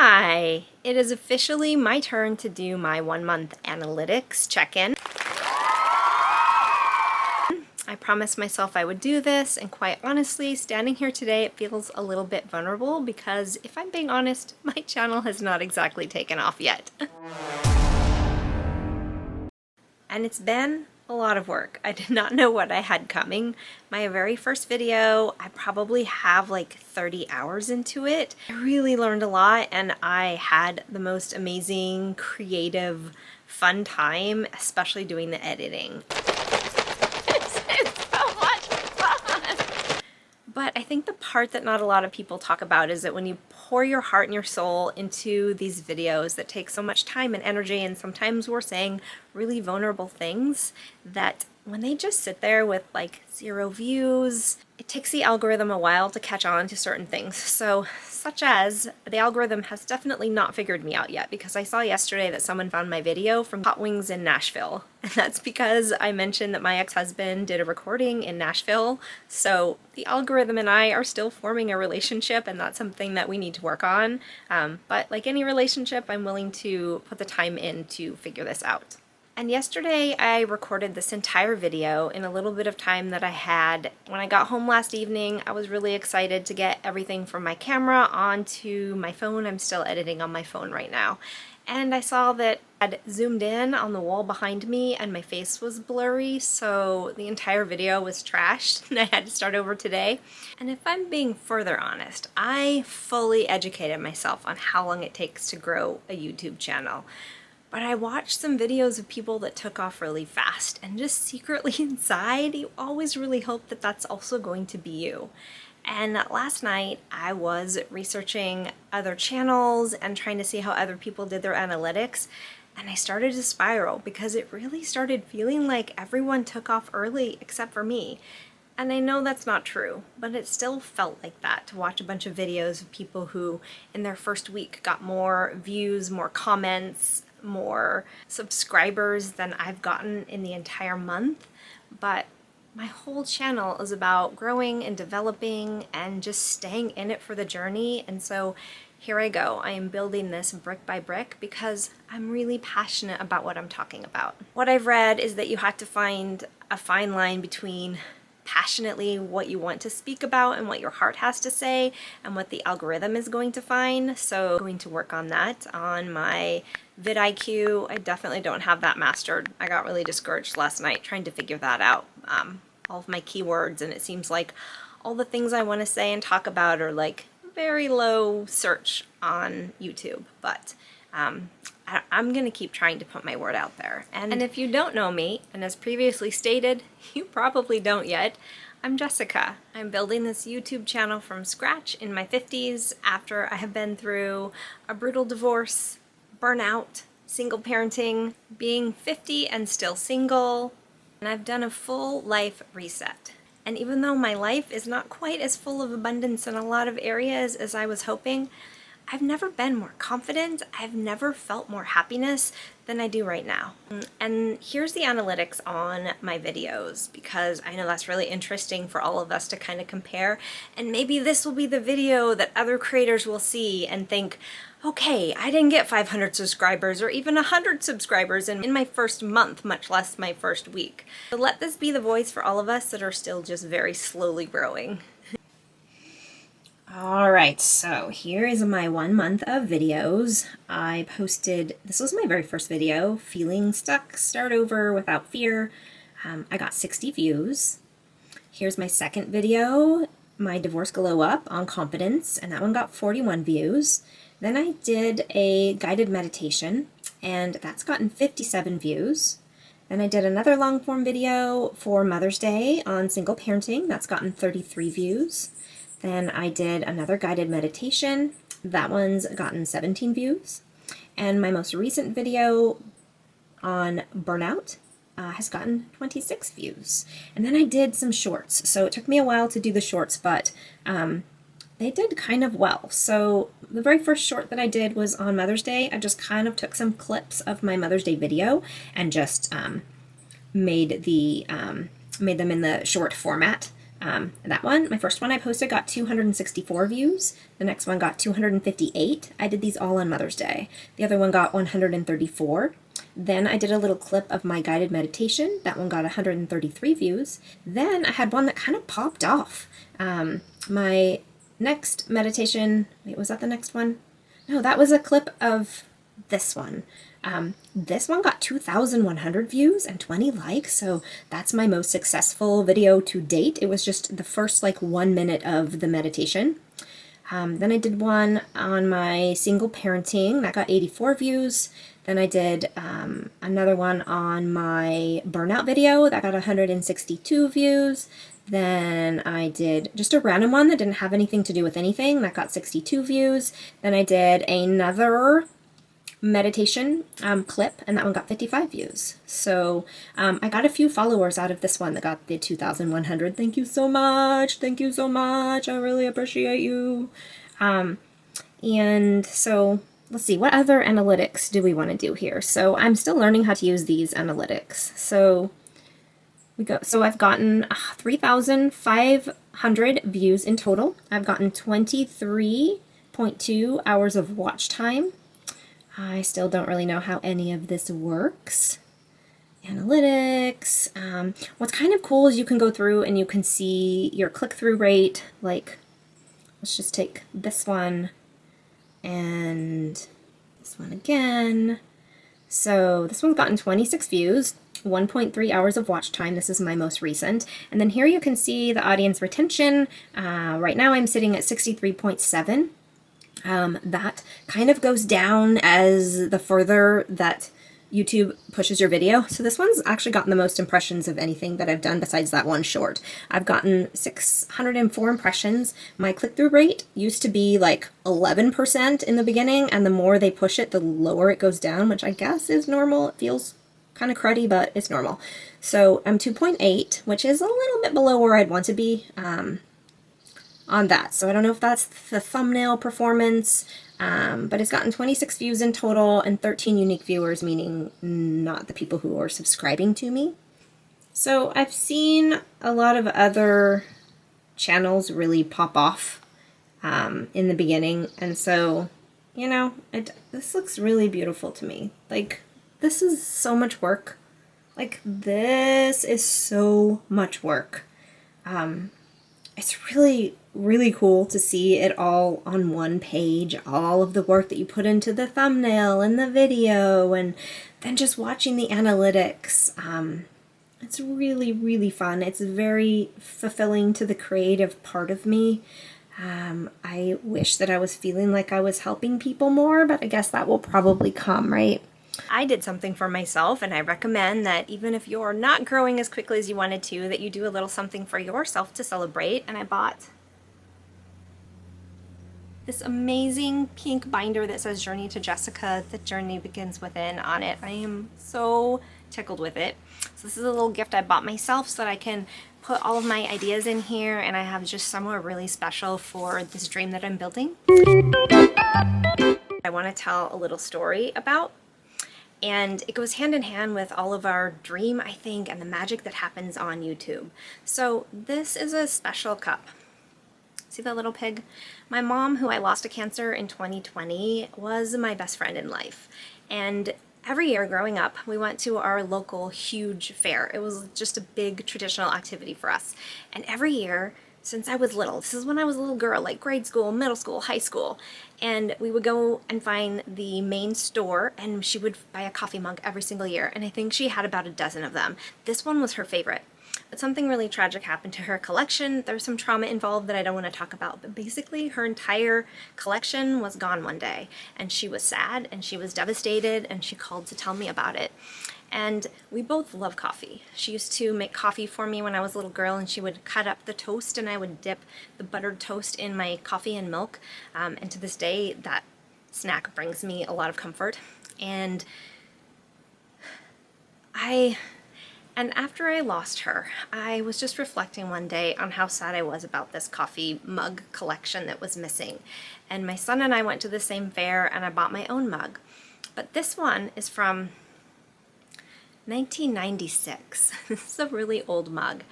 Hi! It is officially my turn to do my 1-month analytics check-in. I promised myself I would do this, and quite honestly, standing here today, it feels a little bit vulnerable because, if I'm being honest, my channel has not exactly taken off yet. And it's been a lot of work. I did not know what I had coming. My very first video, I probably have like 30 hours into it. I really learned a lot, and I had the most amazing, creative, fun time, especially doing the editing. But I think the part that not a lot of people talk about is that when you pour your heart and your soul into these videos that take so much time and energy, and sometimes we're saying really vulnerable things, that when they just sit there with like 0 views, it takes the algorithm a while to catch on to certain things. So, such as, the algorithm has definitely not figured me out yet, because I saw yesterday that someone found my video from Hot Wings in Nashville. And that's because I mentioned that my ex-husband did a recording in Nashville. So the algorithm and I are still forming a relationship, and that's something that we need to work on. But like any relationship, I'm willing to put the time in to figure this out. And yesterday I recorded this entire video in a little bit of time that I had. When I got home last evening, I was really excited to get everything from my camera onto my phone. I'm still editing on my phone right now. And I saw that I'd zoomed in on the wall behind me and my face was blurry, so the entire video was trashed and I had to start over today. And if I'm being further honest, I fully educated myself on how long it takes to grow a YouTube channel. But I watched some videos of people that took off really fast, and just secretly inside, you always really hope that that's also going to be you. And last night I was researching other channels and trying to see how other people did their analytics, and I started to spiral because it really started feeling like everyone took off early except for me. And I know that's not true, but it still felt like that to watch a bunch of videos of people who in their first week got more views, more comments, more subscribers than I've gotten in the entire month. But my whole channel is about growing and developing and just staying in it for the journey. And so here I go. I am building this brick by brick because I'm really passionate about what I'm talking about. What I've read is that you have to find a fine line between passionately what you want to speak about and what your heart has to say and what the algorithm is going to find. So I'm going to work on that on my vidIQ. I definitely don't have that mastered. I got really discouraged last night trying to figure that out. All of my keywords, and it seems like all the things I want to say and talk about are like very low search on YouTube, but I'm gonna keep trying to put my word out there. And if you don't know me, and as previously stated, you probably don't yet, I'm Jessica. I'm building this YouTube channel from scratch in my 50s after I have been through a brutal divorce, burnout, single parenting, being 50 and still single, and I've done a full life reset. And even though my life is not quite as full of abundance in a lot of areas as I was hoping, I've never been more confident, I've never felt more happiness than I do right now. And here's the analytics on my videos, because I know that's really interesting for all of us to kind of compare, and maybe this will be the video that other creators will see and think, okay, I didn't get 500 subscribers or even 100 subscribers in my first month, much less my first week. So let this be the voice for all of us that are still just very slowly growing. Alright, so here is my 1 month of videos. I posted, this was my very first video, Feeling Stuck, Start Over Without Fear. I got 60 views. Here's my second video, My Divorce Glow Up on Confidence, and that one got 41 views. Then I did a guided meditation, and that's gotten 57 views. Then I did another long form video for Mother's Day on single parenting, that's gotten 33 views. Then I did another guided meditation. That one's gotten 17 views. And my most recent video on Burnout has gotten 26 views. And then I did some shorts. So it took me a while to do the shorts, but they did kind of well. So the very first short that I did was on Mother's Day. I just kind of took some clips of my Mother's Day video and just made them in the short format. That one, my first one I posted got 264 views. The next one got 258. I did these all on Mother's Day. The other one got 134. Then I did a little clip of my guided meditation. That one got 133 views. Then I had one that kind of popped off. My next meditation, wait, was that the next one? No, that was a clip of this one. This one got 2,100 views and 20 likes, so that's my most successful video to date. It was just the first like 1 minute of the meditation. Then I did one on my single parenting that got 84 views. Then I did another one on my burnout video that got 162 views. Then I did just a random one that didn't have anything to do with anything that got 62 views. Then I did another meditation clip, and that one got 55 views. So I got a few followers out of this one that got the 2,100. Thank you so much. Thank you so much. I really appreciate you. And so let's see, what other analytics do we want to do here? So I'm still learning how to use these analytics. So I've gotten 3,500 views in total. I've gotten 23.2 hours of watch time. I still don't really know how any of this works. Analytics. What's kind of cool is you can go through and you can see your click-through rate. Like, let's just take this one and this one again. So this one's gotten 26 views, 1.3 hours of watch time. This is my most recent. And then here you can see the audience retention. Right now I'm sitting at 63.7. That kind of goes down as the further that YouTube pushes your video. So this one's actually gotten the most impressions of anything that I've done besides that one short. I've gotten 604 impressions. My click-through rate used to be like 11% in the beginning, and the more they push it, the lower it goes down, which I guess is normal. It feels kind of cruddy, but it's normal. So I'm 2.8, which is a little bit below where I'd want to be. On that. So I don't know if that's the thumbnail performance, but it's gotten 26 views in total and 13 unique viewers, meaning not the people who are subscribing to me. So I've seen a lot of other channels really pop off in the beginning, and so, you know, this looks really beautiful to me. Like, this is so much work. Like, this is so much work. It's really, really cool to see it all on one page, all of the work that you put into the thumbnail and the video, and then just watching the analytics. It's really, really fun. It's very fulfilling to the creative part of me. I wish that I was feeling like I was helping people more, but I guess that will probably come, right? I did something for myself, and I recommend that even if you're not growing as quickly as you wanted to, that you do a little something for yourself to celebrate. And I bought this amazing pink binder that says Journey to Jessica, The Journey Begins Within on it. I am so tickled with it. So this is a little gift I bought myself so that I can put all of my ideas in here, and I have just somewhere really special for this dream that I'm building. I want to tell a little story about. And it goes hand in hand with all of our dream, I think, and the magic that happens on YouTube. So this is a special cup. See that little pig? My mom, who I lost to cancer in 2020, was my best friend in life. And every year growing up, we went to our local huge fair. It was just a big traditional activity for us. And every year, since I was little, this is when I was a little girl, like grade school, middle school, high school, and we would go and find the main store, and she would buy a coffee mug every single year, and I think she had about a dozen of them. This one was her favorite. But something really tragic happened to her collection. There's some trauma involved that I don't want to talk about, but basically her entire collection was gone one day, and she was sad, and she was devastated, and she called to tell me about it. And we both love coffee. She used to make coffee for me when I was a little girl, and she would cut up the toast, and I would dip the buttered toast in my coffee and milk. And to this day, that snack brings me a lot of comfort. And after I lost her, I was just reflecting one day on how sad I was about this coffee mug collection that was missing. And my son and I went to the same fair, and I bought my own mug. But this one is from 1996. This is a really old mug.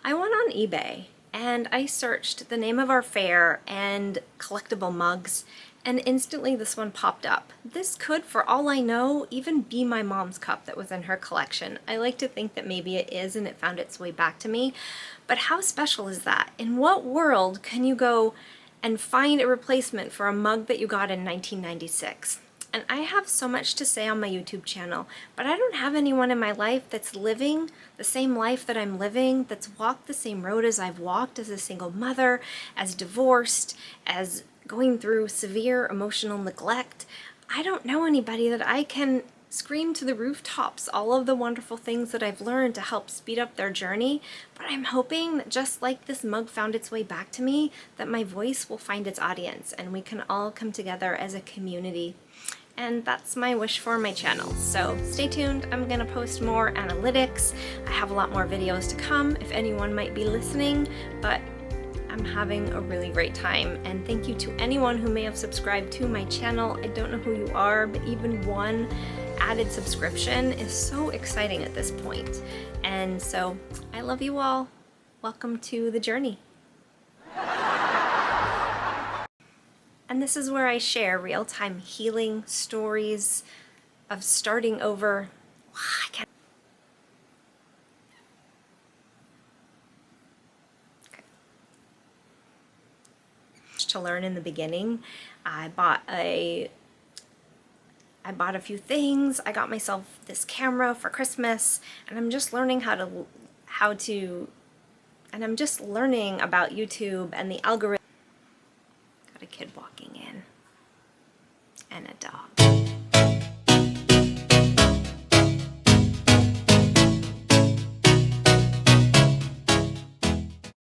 I went on eBay and I searched the name of our fair and collectible mugs, and instantly this one popped up. This could, for all I know, even be my mom's cup that was in her collection. I like to think that maybe it is and it found its way back to me, but how special is that? In what world can you go and find a replacement for a mug that you got in 1996? And I have so much to say on my YouTube channel, but I don't have anyone in my life that's living the same life that I'm living, that's walked the same road as I've walked as a single mother, as divorced, as going through severe emotional neglect. I don't know anybody that I can scream to the rooftops all of the wonderful things that I've learned to help speed up their journey, but I'm hoping that just like this mug found its way back to me, that my voice will find its audience and we can all come together as a community. And that's my wish for my channel. So stay tuned, I'm gonna post more analytics. I have a lot more videos to come if anyone might be listening, but I'm having a really great time. And thank you to anyone who may have subscribed to my channel. I don't know who you are, but even one added subscription is so exciting at this point. And so I love you all. Welcome to the journey. And this is where I share real-time healing stories of starting over. I can't. Okay. To learn in the beginning, I bought a few things. I got myself this camera for Christmas, and I'm just learning and I'm just learning about YouTube and the algorithm. Got a kid walking in and a dog.